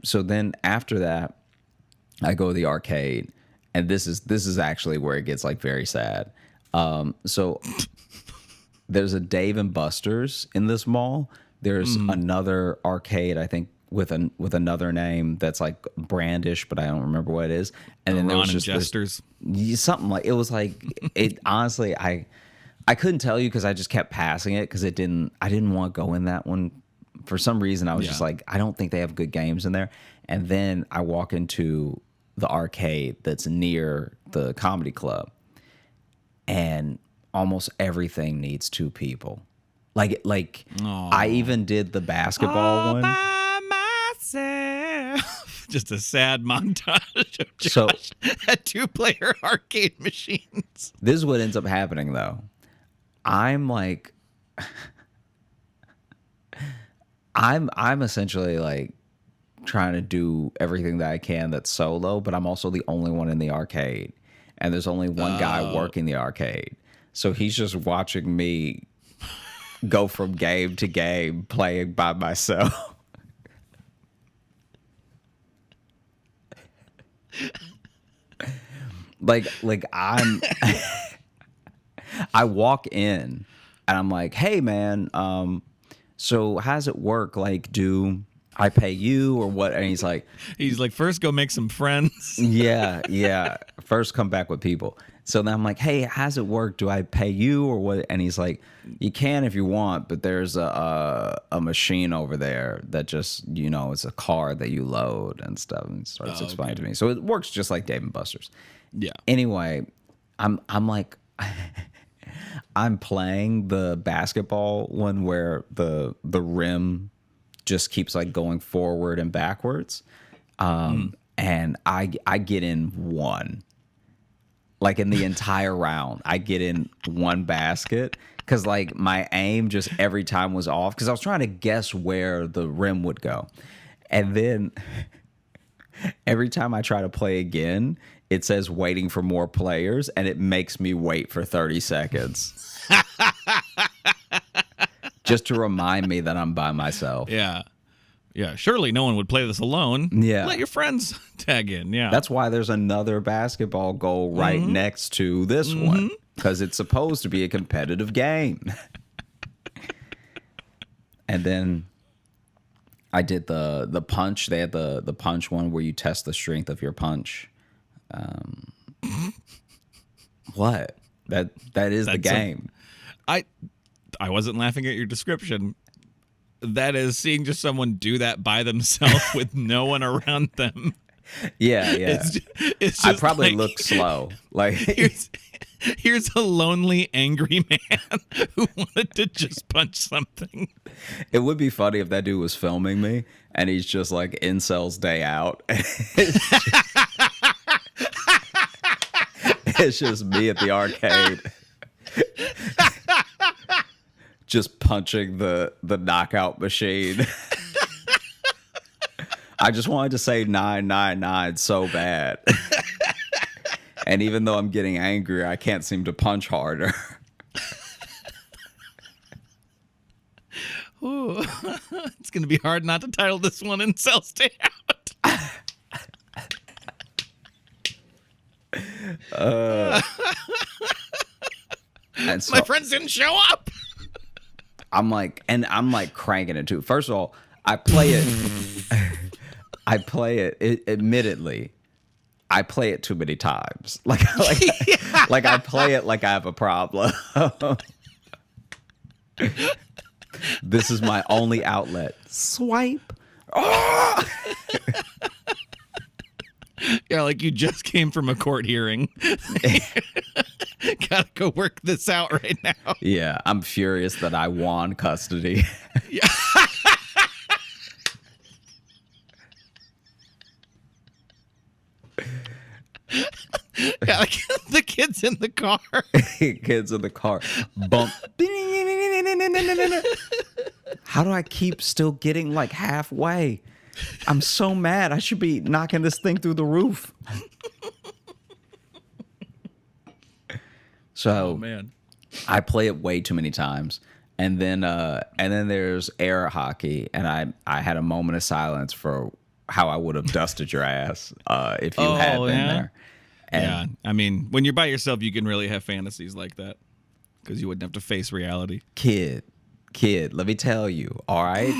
so then after that, I go to the arcade, and this is actually where it gets like very sad. So there's a Dave and Buster's in this mall. There's another arcade, I think, with another name that's like Brandish, but I don't remember what it is. And then there was just Jesters. Something like it was like it. Honestly, I couldn't tell you because I just kept passing it because I didn't want to go in that one. For some reason, I was just like, I don't think they have good games in there. And then I walk into the arcade that's near the comedy club, and almost everything needs two people. Like I even did the basketball one. By myself. Just a sad montage of Josh So at 2-player arcade machines. this is what ends up happening though. I'm like, I'm essentially like trying to do everything that I can that's solo, but I'm also the only one in the arcade, and there's only one guy working the arcade, so he's just watching me go from game to game playing by myself. like I'm I walk in and I'm like, hey man, so how does it work? Like, do I pay you or what? And he's like, first go make some friends. yeah. First come back with people. So then I'm like, hey, how's it work? Do I pay you or what? And he's like, you can if you want, but there's a machine over there that just, it's a card that you load and stuff. And starts explaining to me. So it works just like Dave and Buster's. Yeah. Anyway, I'm like, I'm playing the basketball one where the rim just keeps like going forward and backwards. And I get in one. Like in the entire round, I get in one basket because like my aim just every time was off because I was trying to guess where the rim would go. And then every time I try to play again, it says waiting for more players, and it makes me wait for 30 seconds. Just to remind me that I'm by myself. Yeah. Yeah, surely no one would play this alone. Yeah. Let your friends tag in, yeah. That's why there's another basketball goal right next to this one, because it's supposed to be a competitive game. And then I did the punch. They had the punch one where you test the strength of your punch. What? That is the game. I wasn't laughing at your description. That is seeing just someone do that by themselves with no one around them. Yeah. It's just I probably like, look slow. Like here's a lonely, angry man who wanted to just punch something. It would be funny if that dude was filming me and he's just like Incel's day out. It's just me at the arcade. Just punching the knockout machine. I just wanted to say 999 so bad. And even though I'm getting angrier, I can't seem to punch harder. Ooh, it's going to be hard not to title this one Incel Stay Out. And so, my friends didn't show up. I'm like cranking it too. First of all, I play it. Admittedly, I play it too many times. Like I play it like I have a problem. This is my only outlet. Swipe. Oh! Yeah, like you just came from a court hearing. Gotta go work this out right now. Yeah, I'm furious that I won custody. Yeah. Yeah, like the kids in the car. Kids in the car. Bump. How do I keep still getting like halfway? I'm so mad. I should be knocking this thing through the roof. So, Oh man. I play it way too many times. And then there's air hockey, and I had a moment of silence for how I would have dusted your ass if you had been yeah? there. And Yeah, I mean, when you're by yourself, you can really have fantasies like that because you wouldn't have to face reality. kid, let me tell you, all right?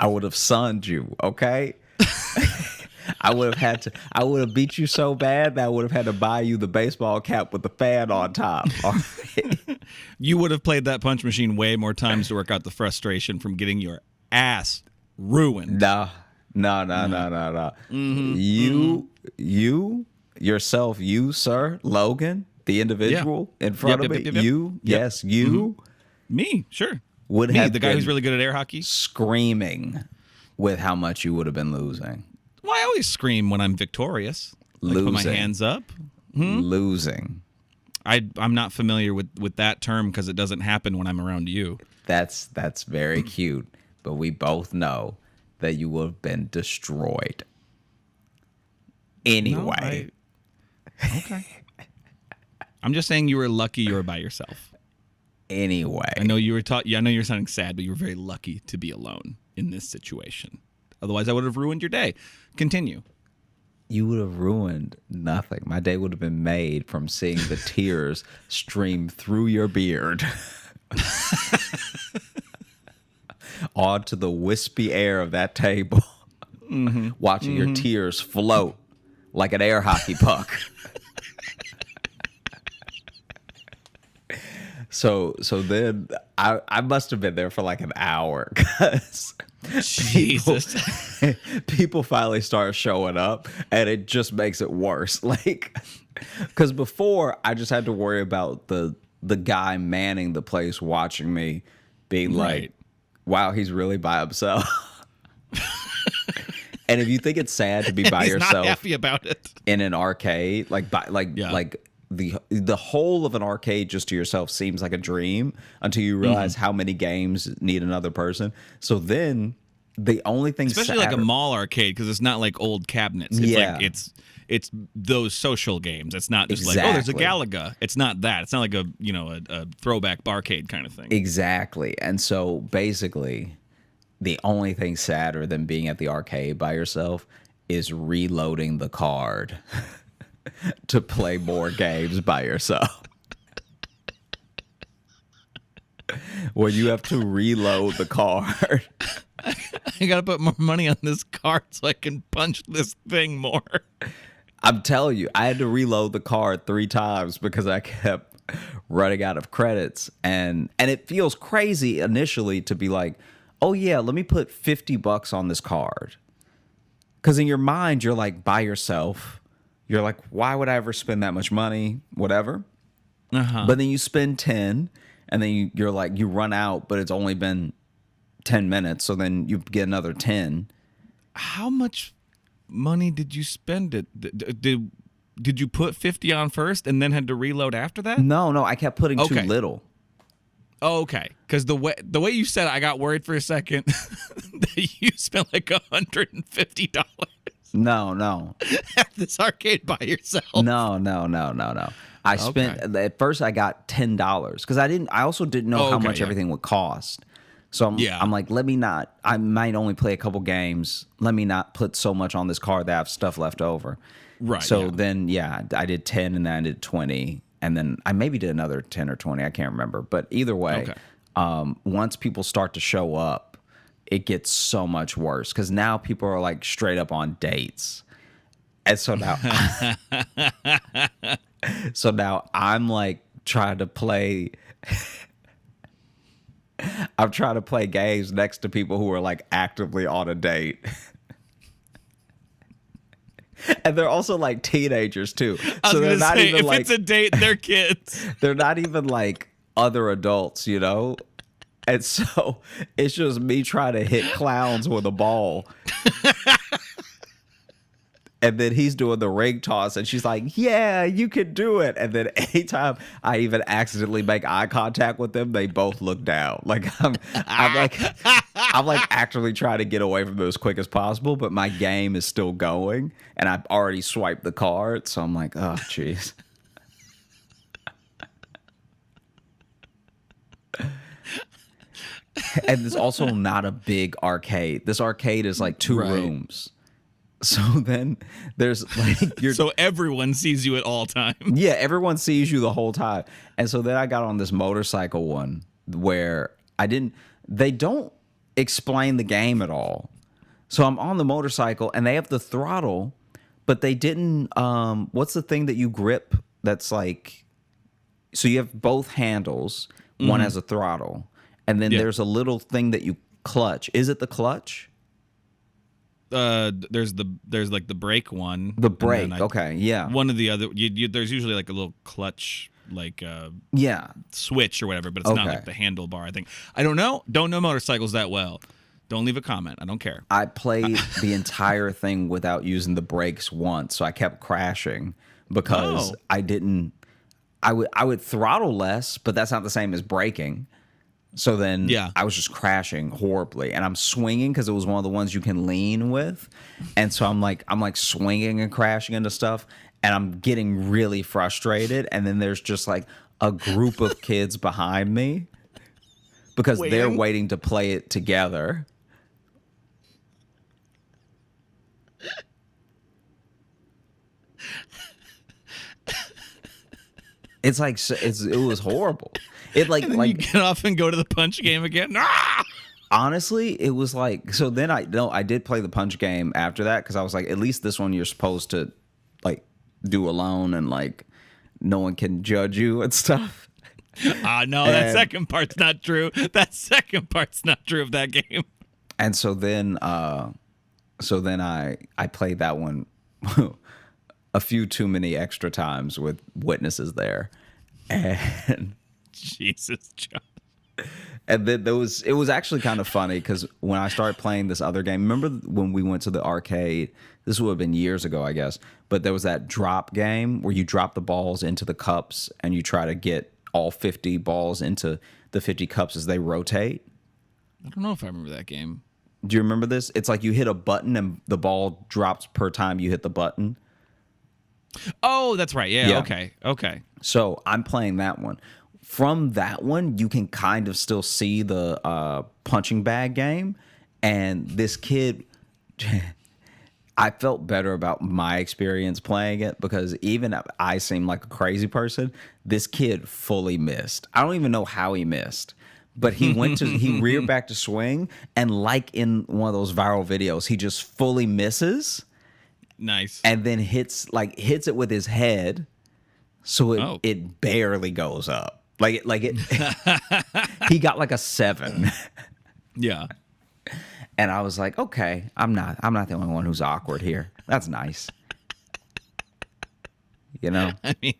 I would have sunned you, okay? I would have beat you so bad that I would have had to buy you the baseball cap with the fan on top. All right? You would have played that punch machine way more times to work out the frustration from getting your ass ruined. No. You, yourself, you, sir, Logan, the individual in front of me, you, yes, you Me, sure. would Me, have the guy who's been really good at air hockey. screaming with how much you would have been losing. Well, I always scream when I'm victorious. Like, put my Losing. hands up. Losing. I'm not familiar with that term because it doesn't happen when I'm around you. That's very cute, but we both know that you would have been destroyed. Anyway. Okay. I'm just saying you were lucky you were by yourself. Anyway. I know you were I know you're sounding sad, but you were very lucky to be alone in this situation. Otherwise, I would have ruined your day. Continue. You would have ruined nothing. My day would have been made from seeing the tears stream through your beard onto the wispy air of that table, watching your tears float like an air hockey puck. So then I must have been there for like an hour because Jesus. people finally start showing up and it just makes it worse. Like, because before I just had to worry about the guy manning the place watching me being like, Right. wow, he's really by himself. And if you think it's sad to be by He's yourself not happy about it. in an arcade, like Yeah. the whole of an arcade just to yourself seems like a dream until you realize how many games need another person. So then the only thing, Especially like a mall arcade, because it's not like old cabinets. It's Yeah. like it's those social games. It's not just like, oh, there's a Exactly. Galaga. It's not that. It's not like a throwback barcade kind of thing. Exactly. And so basically, the only thing sadder than being at the arcade by yourself is reloading the card to play more games by yourself. Where you have to reload the card. I gotta put more money on this card so I can punch this thing more. I'm telling you, I had to reload the card 3 times because I kept running out of credits. And it feels crazy initially to be like, oh yeah, let me put $50 on this card. Because in your mind, you're like by yourself. You're like, why would I ever spend that much money? Whatever. But then you spend 10 and then you're like, you run out, but it's only been 10 minutes. So then you get another 10. How much money did you spend it? Did you put 50 on first and then had to reload after that? No, I kept putting too Okay. little. Oh, okay. Because the way you said it, I got worried for a second that you spent like $150 No. at this arcade by yourself. No. I spent at first I got $10 because I also didn't know how much everything would cost. So I'm like, I might only play a couple games. Let me not put so much on this card that I have stuff left over. Right. So then I did 10 and then I did 20 and then I maybe did another 10 or 20. I can't remember. But either way, once people start to show up, it gets so much worse because now people are like straight up on dates. And so now I'm like trying to play I'm trying to play games next to people who are like actively on a date. And they're also like teenagers too. So they're not even if like it's a date, they're kids. they're not even like other adults, you know? And so it's just me trying to hit clowns with a ball. And then he's doing the ring toss and she's like, yeah, you can do it. And then anytime I even accidentally make eye contact with them, they both look down. Like I'm like actively trying to get away from them as quick as possible, but my game is still going and I've already swiped the card. So I'm like, oh, jeez. And it's also not a big arcade. This arcade is like 2 rooms. So then there's like you're So everyone sees you at all times. yeah, everyone sees you the whole time. And so then I got on this motorcycle one where they don't explain the game at all. So I'm on the motorcycle and they have the throttle, but they didn't what's the thing that you grip that's like so you have both handles, one has a throttle, and then Yeah. there's a little thing that you clutch. Is it the clutch? There's like the brake one. The and brake. then Okay, yeah. One of the other. There's usually like a little clutch, like Yeah. switch or whatever, but it's not Okay. like the handlebar. I think. I don't know. Don't know motorcycles that well. Don't leave a comment. I don't care. I played the entire thing without using the brakes once, so I kept crashing because Oh. I didn't. I would throttle less, but that's not the same as braking. So then Yeah. I was just crashing horribly, and I'm swinging because it was one of the ones you can lean with, and so I'm like swinging and crashing into stuff, and I'm getting really frustrated. And then there's just like a group of kids behind me because they're Waiting. waiting to play it together. It's like it was horrible. It like And then you get off and go to the punch game again. Ah! honestly, it was like so. Then I did play the punch game after that because I was like, at least this one you're supposed to like do alone and like no one can judge you and stuff. No, that second part's not true. That second part's not true of that game. And so then I played that one a few too many extra times with witnesses there, and Jesus, John. and then it was actually kind of funny because when I started playing this other game, remember when we went to the arcade? This would have been years ago, I guess. But there was that drop game where you drop the balls into the cups and you try to get all 50 balls into the 50 cups as they rotate. I don't know if I remember that game. Do you remember this? It's like you hit a button and the ball drops per time you hit the button. Oh, that's right. Yeah. Yeah. Okay. So I'm playing that one. From that one, you can kind of still see the punching bag game. And this kid, I felt better about my experience playing it because even if I seem like a crazy person, this kid fully missed. I don't even know how he missed. But he he reared back to swing, and like in one of those viral videos, he just fully misses Nice. and then hits it with his head, so Oh. it barely goes up. He got like a 7, Yeah. and I was like, okay, I'm not the only one who's awkward here. That's nice, you know. I mean,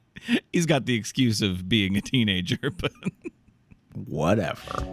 he's got the excuse of being a teenager, but Whatever.